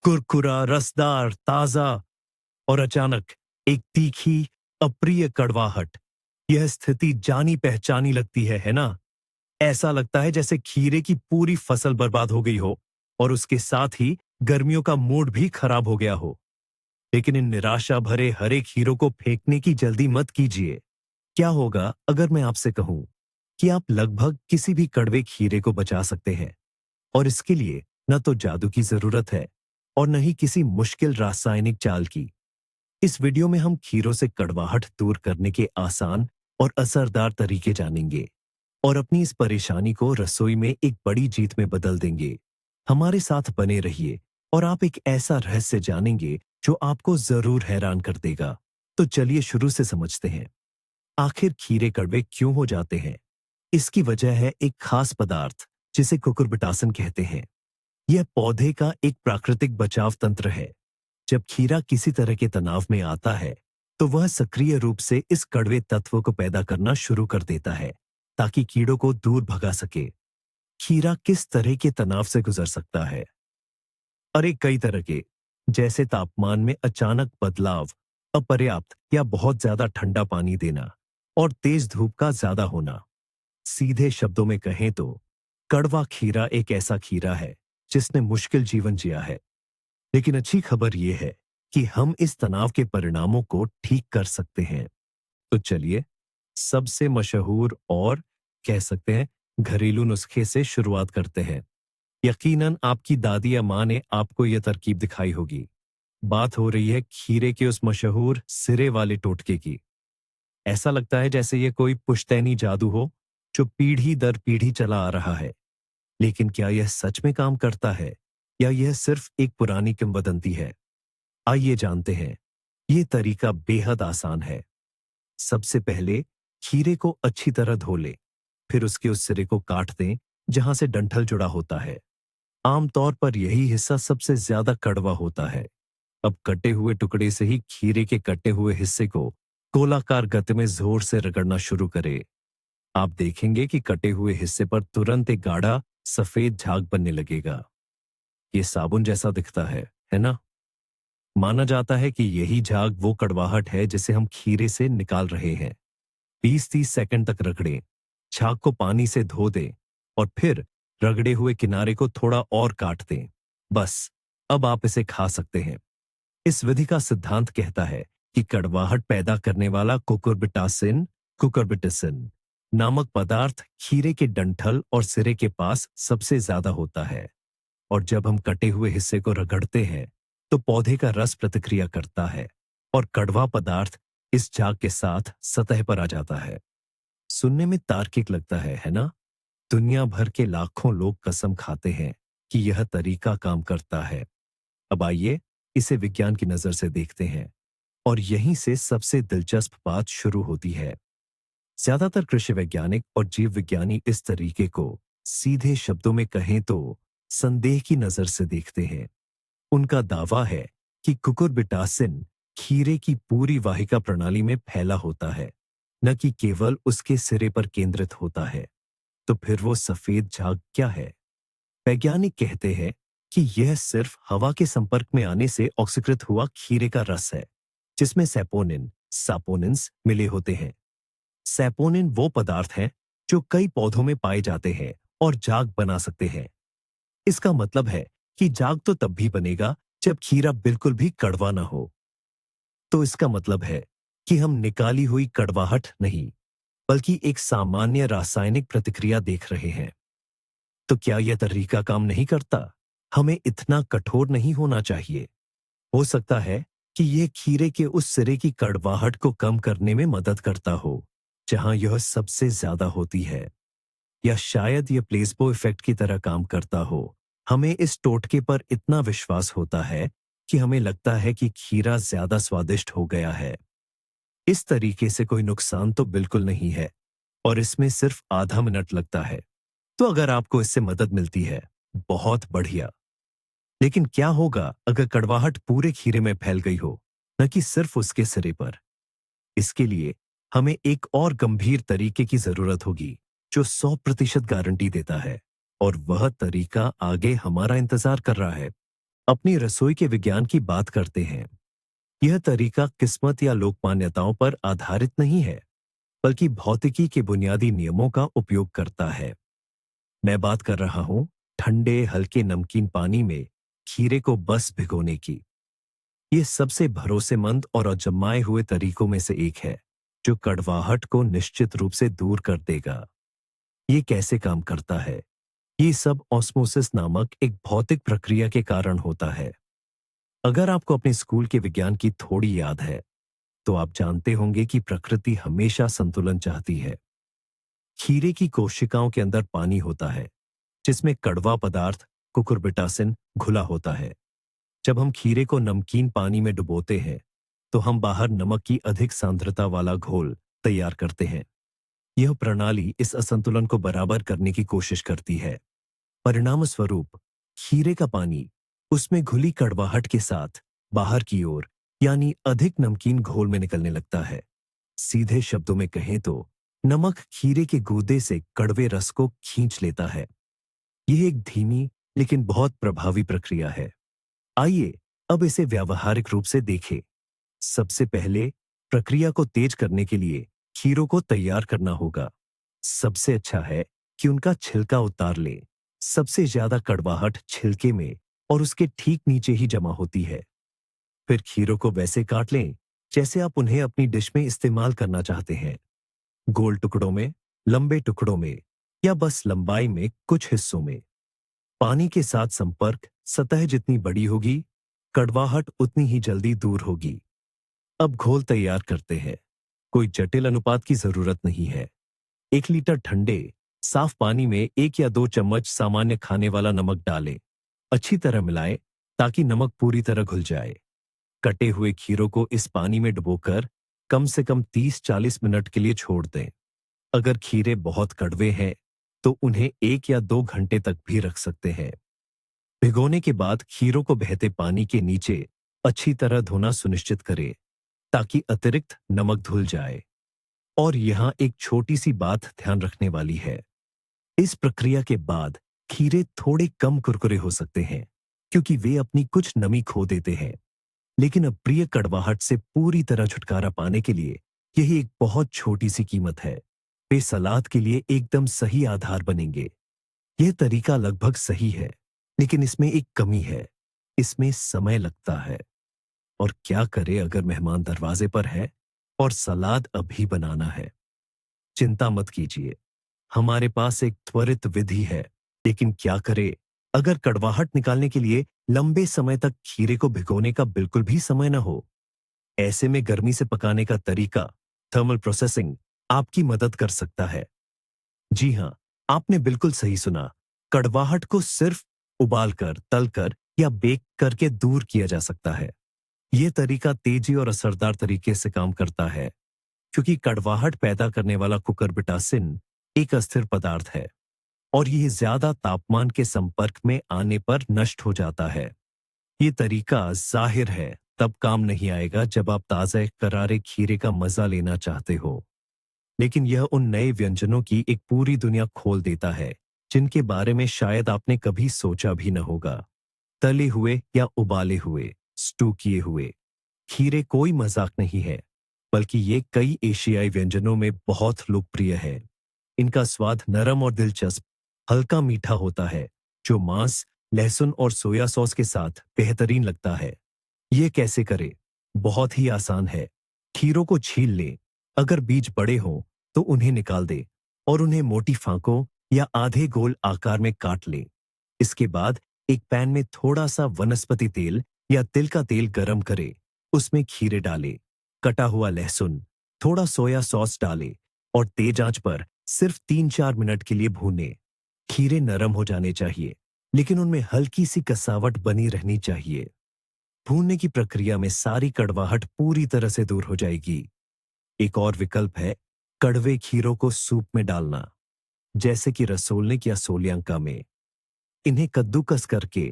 कुरकुरा, रसदार, ताजा और अचानक एक तीखी, अप्रिय कड़वाहट। यह स्थिति जानी पहचानी लगती है ना? ऐसा लगता है जैसे खीरे की पूरी फसल बर्बाद हो गई हो और उसके साथ ही गर्मियों का मूड भी खराब हो गया हो। लेकिन इन निराशा भरे हरे खीरों को फेंकने की जल्दी मत कीजिए। क्या होगा अगर मैं आपसे कहूं कि आप लगभग किसी भी कड़वे खीरे को बचा सकते हैं, और इसके लिए न तो जादू की जरूरत है और न ही किसी मुश्किल रासायनिक चाल की। इस वीडियो में हम खीरों से कड़वाहट दूर करने के आसान और असरदार तरीके जानेंगे और अपनी इस परेशानी को रसोई में एक बड़ी जीत में बदल देंगे। हमारे साथ बने रहिए और आप एक ऐसा रहस्य जानेंगे जो आपको जरूर हैरान कर देगा। तो चलिए शुरू से समझते हैं। आखिर खीरे कड़वे क्यों हो जाते हैं? इसकी वजह है एक खास पदार्थ जिसे कुकुरबिटासिन कहते हैं। यह पौधे का एक प्राकृतिक बचाव तंत्र है। जब खीरा किसी तरह के तनाव में आता है, तो वह सक्रिय रूप से इस कड़वे तत्व को पैदा करना शुरू कर देता है ताकि कीड़ों को दूर भगा सके। खीरा किस तरह के तनाव से गुजर सकता है? अरे कई तरह के, जैसे तापमान में अचानक बदलाव, अपर्याप्त या बहुत ज्यादा ठंडा पानी देना और तेज धूप का ज्यादा होना। सीधे शब्दों में कहें तो कड़वा खीरा एक ऐसा खीरा है जिसने मुश्किल जीवन जिया है। लेकिन अच्छी खबर यह है कि हम इस तनाव के परिणामों को ठीक कर सकते हैं। तो चलिए सबसे मशहूर और कह सकते हैं घरेलू नुस्खे से शुरुआत करते हैं। यकीनन आपकी दादी या माँ ने आपको यह तरकीब दिखाई होगी। बात हो रही है खीरे के उस मशहूर सिरे वाले टोटके की। ऐसा लगता है जैसे यह कोई पुश्तैनी जादू हो जो पीढ़ी दर पीढ़ी चला आ रहा है। लेकिन क्या यह सच में काम करता है या यह सिर्फ एक पुरानी किंवदंती है? आइए जानते हैं। यह तरीका बेहद आसान है। सबसे पहले खीरे को अच्छी तरह धो लें, फिर उसके उस सिरे को काट दें जहां से डंठल जुड़ा होता है। आमतौर पर यही हिस्सा सबसे ज्यादा कड़वा होता है। अब कटे हुए टुकड़े से ही खीरे के कटे हुए हिस्से को गोलाकार गत्ते में जोर से रगड़ना शुरू करें। आप देखेंगे कि कटे हुए हिस्से पर तुरंत एक गाढ़ा सफेद झाग बनने लगेगा। ये साबुन जैसा दिखता है ना? माना जाता है कि यही झाग वो कड़वाहट है जिसे हम खीरे से निकाल रहे हैं। 20-30 सेकंड तक रगड़ें, झाग को पानी से धो दें और फिर रगड़े हुए किनारे को थोड़ा और काट दें। बस, अब आप इसे खा सकते हैं। इस विधि का सिद्धांत कहता है कि कड़वाहट पैदा करने वाला कुकुरबिटासिन, कुकुरबिटिसिन नामक पदार्थ खीरे के डंठल और सिरे के पास सबसे ज्यादा होता है। और जब हम कटे हुए हिस्से को रगड़ते हैं, तो पौधे का रस प्रतिक्रिया करता है और कड़वा पदार्थ इस झाग के साथ सतह पर आ जाता है। सुनने में तार्किक लगता है ना? दुनिया भर के लाखों लोग कसम खाते हैं कि यह तरीका काम करता है। अब आइए इसे विज्ञान की नजर से देखते हैं, और यहीं से सबसे दिलचस्प बात शुरू होती है। ज्यादातर कृषि वैज्ञानिक और जीव विज्ञानी इस तरीके को सीधे शब्दों में कहें तो संदेह की नजर से देखते हैं। उनका दावा है कि कुकुरबिटासिन खीरे की पूरी वाहिका प्रणाली में फैला होता है, न कि केवल उसके सिरे पर केंद्रित होता है। तो फिर वो सफेद झाग क्या है? वैज्ञानिक कहते हैं कि यह सिर्फ हवा के संपर्क में आने से ऑक्सीकृत हुआ खीरे का रस है, जिसमें सैपोनिन, सापोनिन्स मिले होते हैं। सैपोनिन वो पदार्थ हैं जो कई पौधों में पाए जाते हैं और झाग बना सकते हैं। इसका मतलब है कि झाग तो तब भी बनेगा जब खीरा बिल्कुल भी कड़वा ना हो। तो इसका मतलब है कि हम निकाली हुई कड़वाहट नहीं, बल्कि एक सामान्य रासायनिक प्रतिक्रिया देख रहे हैं। तो क्या यह तरीका काम नहीं करता? हमें इतना कठोर नहीं होना चाहिए। हो सकता है कि यह खीरे के उस सिरे की कड़वाहट को कम करने में मदद करता हो जहां यह सबसे ज्यादा होती है, या शायद यह प्लेसबो इफेक्ट की तरह काम करता हो। हमें इस टोटके पर इतना विश्वास होता है कि हमें लगता है कि खीरा ज्यादा स्वादिष्ट हो गया है। इस तरीके से कोई नुकसान तो बिल्कुल नहीं है, और इसमें सिर्फ आधा मिनट लगता है। तो अगर आपको इससे मदद मिलती है, बहुत बढ़िया। लेकिन क्या होगा अगर कड़वाहट पूरे खीरे में फैल गई हो, न कि सिर्फ उसके सिरे पर? इसके लिए हमें एक और गंभीर तरीके की जरूरत होगी जो 100% गारंटी देता है, और वह तरीका आगे हमारा इंतजार कर रहा है। अपनी रसोई के विज्ञान की बात करते हैं। यह तरीका किस्मत या लोक मान्यताओं पर आधारित नहीं है, बल्कि भौतिकी के बुनियादी नियमों का उपयोग करता है। मैं बात कर रहा हूं ठंडे हल्के नमकीन पानी में खीरे को बस भिगोने की। ये सबसे भरोसेमंद और अजमाए हुए तरीकों में से एक है, जो कड़वाहट को निश्चित रूप से दूर कर देगा। ये कैसे काम करता है? ये सब ऑस्मोसिस नामक एक भौतिक प्रक्रिया के कारण होता है। अगर आपको अपने स्कूल के विज्ञान की थोड़ी याद है, तो आप जानते होंगे कि प्रकृति हमेशा संतुलन चाहती है। खीरे की कोशिकाओं के अंदर पानी होता है, जिसमें कड़वा पदार्थ कुकुरबिटासिन घुला होता है। जब हम खीरे को नमकीन पानी में डुबोते हैं, तो हम बाहर नमक की अधिक सांद्रता वाला घोल तैयार करते हैं। यह प्रणाली इस असंतुलन को बराबर करने की कोशिश करती है। परिणाम स्वरूप खीरे का पानी उसमें घुली कड़वाहट के साथ बाहर की ओर, यानी अधिक नमकीन घोल में निकलने लगता है। सीधे शब्दों में कहें तो नमक खीरे के गूदे से कड़वे रस को खींच लेता है। यह एक धीमी लेकिन बहुत प्रभावी प्रक्रिया है। आइए अब इसे व्यावहारिक रूप से देखें। सबसे पहले प्रक्रिया को तेज करने के लिए खीरों को तैयार करना होगा। सबसे अच्छा है कि उनका छिलका उतार लें। सबसे ज्यादा कड़वाहट छिलके में और उसके ठीक नीचे ही जमा होती है। फिर खीरों को वैसे काट लें जैसे आप उन्हें अपनी डिश में इस्तेमाल करना चाहते हैं। गोल टुकड़ों में, लंबे टुकड़ों में, या बस लंबाई में कुछ हिस्सों में। पानी के साथ संपर्क सतह जितनी बड़ी होगी, कड़वाहट उतनी ही जल्दी दूर होगी। अब घोल तैयार करते हैं। कोई जटिल अनुपात की जरूरत नहीं है। 1 लीटर ठंडे साफ पानी में 1 या 2 चम्मच सामान्य खाने वाला नमक डालें। अच्छी तरह मिलाएं ताकि नमक पूरी तरह घुल जाए। कटे हुए खीरों को इस पानी में डुबोकर कम से कम 30-40 मिनट के लिए छोड़ दें। अगर खीरे बहुत कड़वे हैं, तो उन्हें 1 या 2 घंटे तक भी रख सकते हैं। भिगोने के बाद खीरों को बहते पानी के नीचे अच्छी तरह धोना सुनिश्चित करें, ताकि अतिरिक्त नमक धुल जाए। और यहाँ एक छोटी सी बात ध्यान रखने वाली है। इस प्रक्रिया के बाद खीरे थोड़े कम कुरकुरे हो सकते हैं, क्योंकि वे अपनी कुछ नमी खो देते हैं। लेकिन अप्रिय कड़वाहट से पूरी तरह छुटकारा पाने के लिए यही एक बहुत छोटी सी कीमत है। वे सलाद के लिए एकदम सही आधार बनेंगे। यह तरीका लगभग सही है, लेकिन इसमें एक कमी है। इसमें समय लगता है। और क्या करे अगर मेहमान दरवाजे पर है और सलाद अभी बनाना है? चिंता मत कीजिए, हमारे पास एक त्वरित विधि है। लेकिन क्या करे अगर कड़वाहट निकालने के लिए लंबे समय तक खीरे को भिगोने का बिल्कुल भी समय न हो? ऐसे में गर्मी से पकाने का तरीका, थर्मल प्रोसेसिंग, आपकी मदद कर सकता है। जी हाँ, आपने बिल्कुल सही सुना। कड़वाहट को सिर्फ उबालकर, तलकर या बेक करके दूर किया जा सकता है। यह तरीका तेजी और असरदार तरीके से काम करता है, क्योंकि कड़वाहट पैदा करने वाला कुकुरबिटासिन एक अस्थिर पदार्थ है और यह ज्यादा तापमान के संपर्क में आने पर नष्ट हो जाता है। ये तरीका जाहिर है तब काम नहीं आएगा जब आप ताजे करारे खीरे का मजा लेना चाहते हो। लेकिन यह उन नए व्यंजनों की एक पूरी दुनिया खोल देता है, जिनके बारे में शायद आपने कभी सोचा भी न होगा। तले हुए या उबाले हुए, स्टू किए हुए खीरे कोई मजाक नहीं है, बल्कि ये कई एशियाई व्यंजनों में बहुत लोकप्रिय है। इनका स्वाद नरम और दिलचस्प, हल्का मीठा होता है, जो मांस, लहसुन और सोया सॉस के साथ बेहतरीन लगता है। ये कैसे करें? बहुत ही आसान है। खीरों को छील लें। अगर बीज बड़े हों तो उन्हें निकाल दें और उन्हें मोटी फांकों या आधे गोल आकार में काट लें। इसके बाद एक पैन में थोड़ा सा वनस्पति तेल या तिल का तेल गरम करें। उसमें खीरे डालें, कटा हुआ लहसुन, थोड़ा सोया सॉस डालें और तेज आंच पर सिर्फ 3-4 मिनट के लिए भूनें। खीरे नरम हो जाने चाहिए, लेकिन उनमें हल्की सी कसावट बनी रहनी चाहिए। भूनने की प्रक्रिया में सारी कड़वाहट पूरी तरह से दूर हो जाएगी। एक और विकल्प है कड़वे खीरों को सूप में डालना, जैसे कि रसोलनिक या सोलियांका में। इन्हें कद्दूकस करके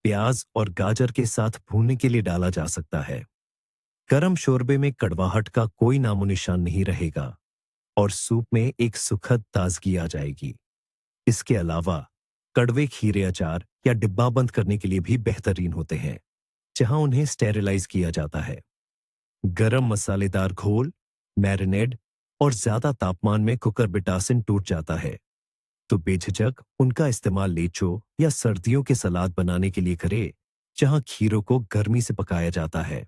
प्याज और गाजर के साथ भूनने के लिए डाला जा सकता है। गरम शोरबे में कड़वाहट का कोई नामो निशान नहीं रहेगा और सूप में एक सुखद ताजगी आ जाएगी। इसके अलावा कड़वे खीरे अचार या डिब्बाबंद करने के लिए भी बेहतरीन होते हैं, जहां उन्हें स्टेरिलाइज किया जाता है। गरम मसालेदार घोल, मैरिनेड और ज्यादा तापमान में कुकुरबिटासिन टूट जाता है, तो बेझिझक उनका इस्तेमाल लेचो या सर्दियों के सलाद बनाने के लिए करें, जहां खीरों को गर्मी से पकाया जाता है।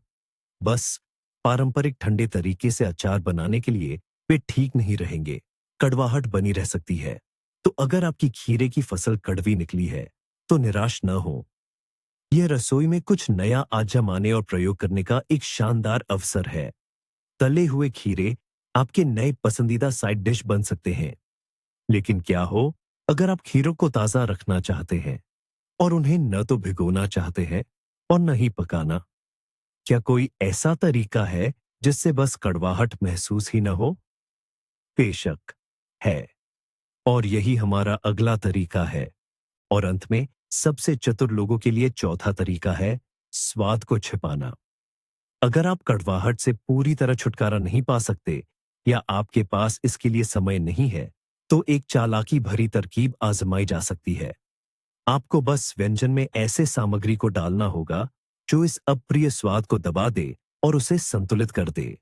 बस पारंपरिक ठंडे तरीके से अचार बनाने के लिए वे ठीक नहीं रहेंगे, कड़वाहट बनी रह सकती है। तो अगर आपकी खीरे की फसल कड़वी निकली है, तो निराश न हो। यह रसोई में कुछ नया आजमाने और प्रयोग करने का एक शानदार अवसर है। तले हुए खीरे आपके नए पसंदीदा साइड डिश बन सकते हैं। लेकिन क्या हो अगर आप खीरों को ताजा रखना चाहते हैं और उन्हें न तो भिगोना चाहते हैं और न ही पकाना? क्या कोई ऐसा तरीका है जिससे बस कड़वाहट महसूस ही न हो? बेशक है, और यही हमारा अगला तरीका है। और अंत में सबसे चतुर लोगों के लिए चौथा तरीका है स्वाद को छिपाना। अगर आप कड़वाहट से पूरी तरह छुटकारा नहीं पा सकते या आपके पास इसके लिए समय नहीं है, तो एक चालाकी भरी तरकीब आजमाई जा सकती है। आपको बस व्यंजन में ऐसे सामग्री को डालना होगा जो इस अप्रिय स्वाद को दबा दे और उसे संतुलित कर दे।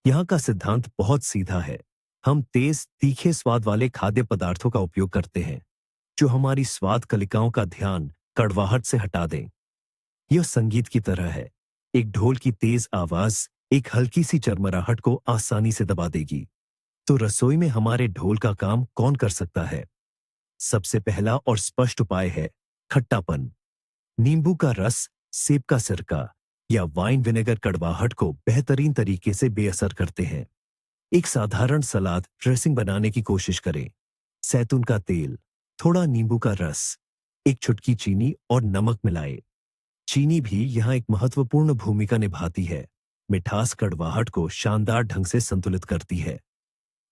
यहाँ का सिद्धांत बहुत सीधा है। हम तेज तीखे स्वाद वाले खाद्य पदार्थों का उपयोग करते हैं जो हमारी स्वाद कलिकाओं का ध्यान कड़वाहट से हटा दें। यह संगीत की तरह है। एक ढोल की तेज आवाज एक हल्की सी चरमराहट को आसानी से दबा देगी। तो रसोई में हमारे ढोल का काम कौन कर सकता है? सबसे पहला और स्पष्ट उपाय है खट्टापन। नींबू का रस, सेब का सिरका या वाइन विनेगर कड़वाहट को बेहतरीन तरीके से बेअसर करते हैं। एक साधारण सलाद ड्रेसिंग बनाने की कोशिश करें। जैतून का तेल, थोड़ा नींबू का रस, एक चुटकी चीनी और नमक मिलाएं। चीनी भी यहाँ एक महत्वपूर्ण भूमिका निभाती है। मिठास कड़वाहट को शानदार ढंग से संतुलित करती है।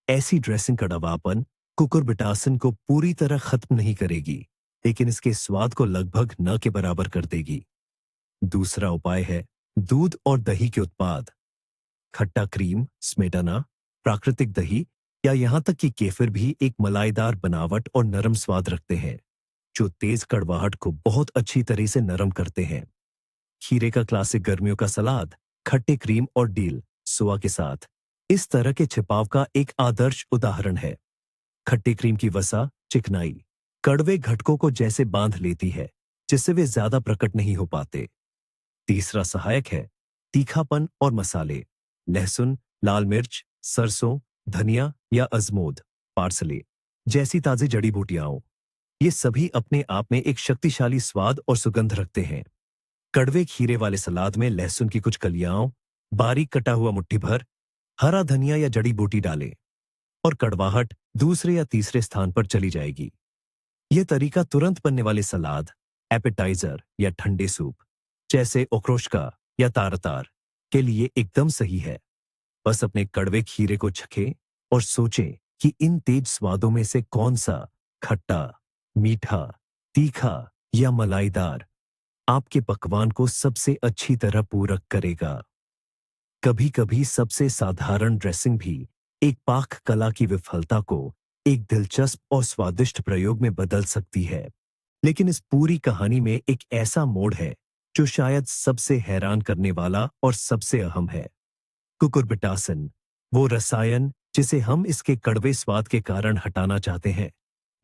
ऐसी ड्रेसिंग कड़वापन कुकुरबिटासिन को पूरी तरह खत्म नहीं करेगी, लेकिन इसके स्वाद को लगभग न के बराबर कर देगी। दूसरा उपाय है दूध और दही के उत्पाद। खट्टा क्रीम, स्मेटाना, प्राकृतिक दही या यहाँ तक कि केफिर भी एक मलाईदार बनावट और नरम स्वाद रखते हैं, जो तेज कड़वाहट को बहुत अच्छी तरह से नरम करते हैं। खीरे का क्लासिक गर्मियों का सलाद, खट्टे क्रीम और डील सोआ के साथ इस तरह के छिपाव का एक आदर्श उदाहरण है। खट्टे क्रीम की वसा, चिकनाई कड़वे घटकों को जैसे बांध लेती है, जिससे वे ज्यादा प्रकट नहीं हो पाते। तीसरा सहायक है तीखापन और मसाले। लहसुन, लाल मिर्च, सरसों, धनिया या अजमोद, पार्सले जैसी ताजी जड़ी बूटियां, ये सभी अपने आप में एक शक्तिशाली स्वाद और सुगंध रखते हैं। कड़वे खीरे वाले सलाद में लहसुन की कुछ कलियां, बारीक कटा हुआ मुट्ठी भर हरा धनिया या जड़ी बूटी डालें और कड़वाहट दूसरे या तीसरे स्थान पर चली जाएगी। यह तरीका तुरंत बनने वाले सलाद, एपेटाइजर या ठंडे सूप जैसे ओक्रोश्का या तारतार के लिए एकदम सही है। बस अपने कड़वे खीरे को चखें और सोचें कि इन तेज स्वादों में से कौन सा खट्टा, मीठा, तीखा या मलाईदार आपके पकवान को सबसे अच्छी तरह पूरक करेगा। कभी कभी सबसे साधारण ड्रेसिंग भी एक पाक कला की विफलता को एक दिलचस्प और स्वादिष्ट प्रयोग में बदल सकती है। लेकिन इस पूरी कहानी में एक ऐसा मोड़ है जो शायद सबसे हैरान करने वाला और सबसे अहम है। कुकुरबिटासिन, वो रसायन जिसे हम इसके कड़वे स्वाद के कारण हटाना चाहते हैं,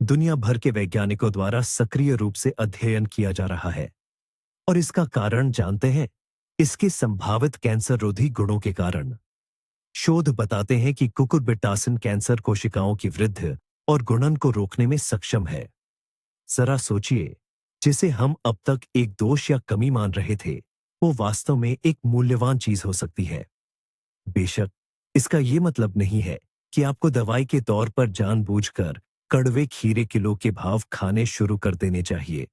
दुनिया भर के वैज्ञानिकों द्वारा सक्रिय रूप से अध्ययन किया जा रहा है। और इसका कारण जानते हैं? इसके संभावित कैंसर रोधी गुणों के कारण। शोध बताते हैं कि कुकुरबिटासिन कैंसर कोशिकाओं की वृद्धि और गुणन को रोकने में सक्षम है। जरा सोचिए, जिसे हम अब तक एक दोष या कमी मान रहे थे, वो वास्तव में एक मूल्यवान चीज हो सकती है। बेशक इसका ये मतलब नहीं है कि आपको दवाई के तौर पर जानबूझकर कड़वे खीरे किलो के भाव खाने शुरू कर देने चाहिए।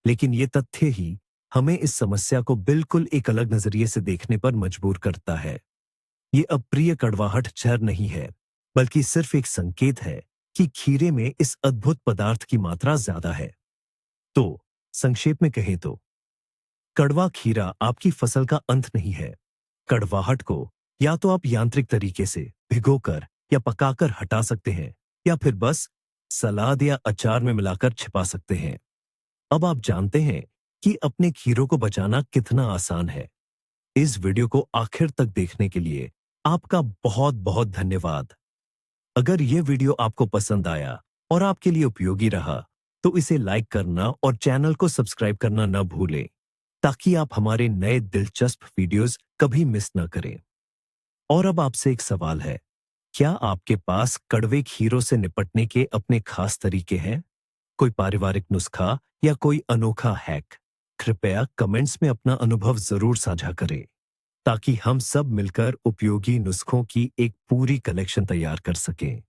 लेकिन ये तथ्य ही हमें इस समस्या को बिल्कुल एक अलग नजरिए से देखने पर मजबूर करता है। ये अप्रिय कड़वाहट जहर नहीं है, बल्कि सिर्फ एक संकेत है कि खीरे में इस अद्भुत पदार्थ की मात्रा ज्यादा है। तो संक्षेप में कहें तो कड़वा खीरा आपकी फसल का अंत नहीं है। कड़वाहट को या तो आप यांत्रिक तरीके से भिगोकर या पकाकर हटा सकते हैं, या फिर बस सलाद या अचार में मिलाकर छिपा सकते हैं। अब आप जानते हैं कि अपने खीरों को बचाना कितना आसान है। इस वीडियो को आखिर तक देखने के लिए आपका बहुत बहुत धन्यवाद। अगर ये वीडियो आपको पसंद आया और आपके लिए उपयोगी रहा, तो इसे लाइक करना और चैनल को सब्सक्राइब करना न भूलें, ताकि आप हमारे नए दिलचस्प वीडियोस कभी मिस न करें। और अब आपसे एक सवाल है, क्या आपके पास कड़वे खीरों से निपटने के अपने खास तरीके हैं? कोई पारिवारिक नुस्खा या कोई अनोखा हैक? कृपया कमेंट्स में अपना अनुभव जरूर साझा करें, ताकि हम सब मिलकर उपयोगी नुस्खों की एक पूरी कलेक्शन तैयार कर सकें।